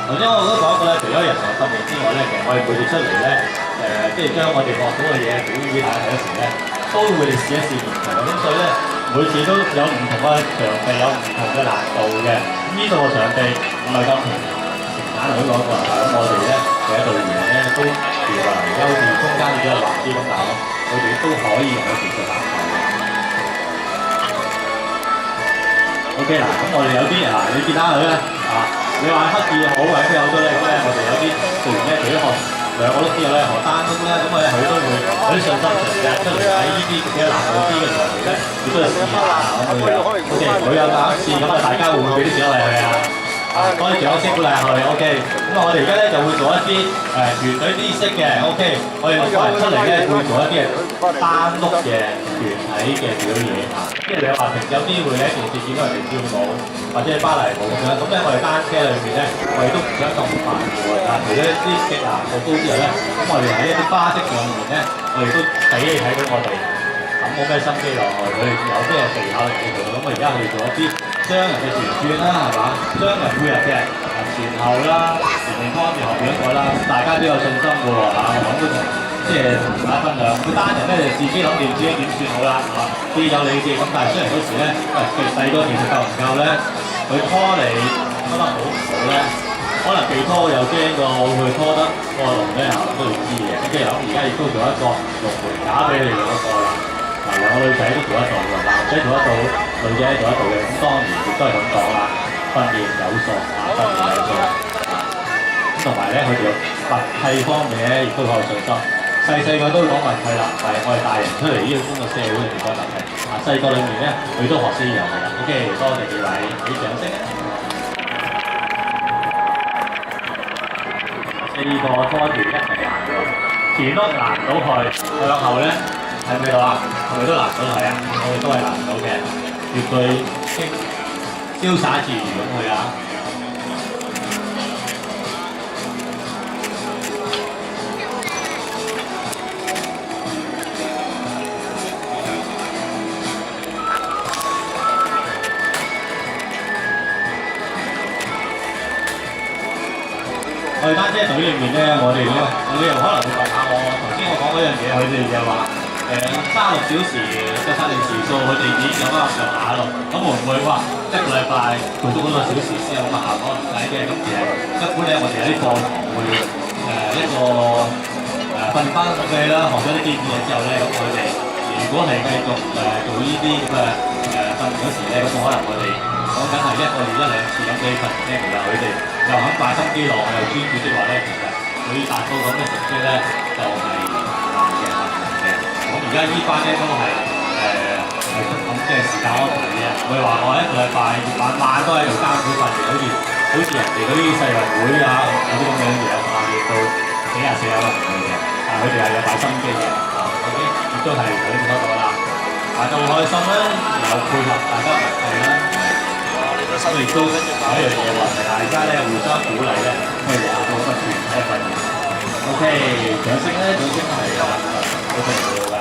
頭先我都講過咧，除咗日常訓練之外咧，其實我哋每次出嚟咧，即係將我哋學到嘅嘢表演俾大家睇嗰時咧，都會試一試現場。咁所以咧，每次都有唔同嘅場地，有唔同嘅難度嘅。咁呢度嘅場地唔係咁平坦嚟講過啦。咁我哋咧嘅隊員咧都調啊，而家好似中間比較難啲咁，但係佢哋都可以用到技術籃球嘅。OK 嗱，咁我哋有啲你見下佢咧你話刻意好或者有好多咧，咁咧我哋有啲隊員咧，除咗學兩個碌之外咧，學單碌咧，咁佢都會有啲信心長嘅，出嚟喺呢啲嘅難度啲嘅場地咧，亦都係試下咁樣樣。OK， 佢有膽試，咁大家會唔會俾啲獎勵佢啊？多啲獎先鼓勵下佢。OK， 咁我哋而家咧就會做一啲團隊啲式嘅。OK， 我哋個人出嚟咧會做一啲單碌嘅團體嘅表演即係你話平時有機會咧，電視見到人哋跳舞或者係芭蕾舞咁樣，咁咧我哋單車裏面咧，我哋都唔想咁煩嘅喎。但係除咗啲極難度高之後咧，咁我哋喺一啲花式上面咧，我哋都俾你睇到我哋抌冇咩心機落去，佢哋有咩技巧嚟做。咁我而家我哋做一啲雙人嘅旋轉啦，係嘛？雙人每日嘅前後啦，前面方面後邊一個啦，大家都有信心嘅喎我諗都即係同大家分享。佢單人咧就自己諗掂自己點算好啦，啲有理智。咁但係雖然嗰時咧，佢細個其實夠唔夠咧？佢拖你拖得好唔好咧？可能被拖又驚過佢拖得過龍咧，都要知嘅。咁即係咁，而家亦都做一個龍門架俾你兩個啦。兩個女仔都做得到嘅，男仔做得到，女仔做得到嘅。咁當然亦都係咁講啦，訓練有素訓練有素。咁同埋咧，佢哋默契方面咧，亦都好有信心。細個都講默契啦，但係我哋大人出嚟呢個工作社會裏面講默契。細個裏面咧，佢都學識呢樣嘢啦。OK， 多謝幾位，俾掌聲啊！四個拖住一齊行喎，前碌難到去，向後咧係咪到啊？係咪都難到係啊？我哋都係難到嘅，絕對瀟灑自如咁去啊！我哋單車隊裏面咧，我哋又可能會問下頭先我講嗰樣嘢，佢哋就話36小時嘅訓練時數，佢哋已經有翻咁上下咯。咁會唔會話一個禮拜做足嗰個小時先有咁嘅效果？唔使嘅。咁其實一般咧，我哋有啲課堂會一個訓練班咁嘅啦，學咗啲基本嘢之後咧，咁佢哋如果係繼續做呢啲咁嘅訓練嗰時咧，咁可能我哋講緊係一個月1、2次咁嘅訓練咧，其實佢哋又肯擺心機落去，又專注的話咧，其實佢達到咁嘅成績咧，就係難嘅。咁而家呢班咧都係咁即係時間安排嘅，唔會話我一個禮拜晚晚都喺度監管訓練，好似人哋嗰啲世運會嗰啲咁樣嘢，練到幾廿40個人嘅，但係佢哋係有擺心機嘅。OK， 亦都係頭先講到啦，玩得好開心啦，有配合大家默契啦。我亦都有一樣嘢話，大家咧互相鼓勵咧，可以話到不斷喺度訓練。OK， 掌聲咧，掌聲係好重要。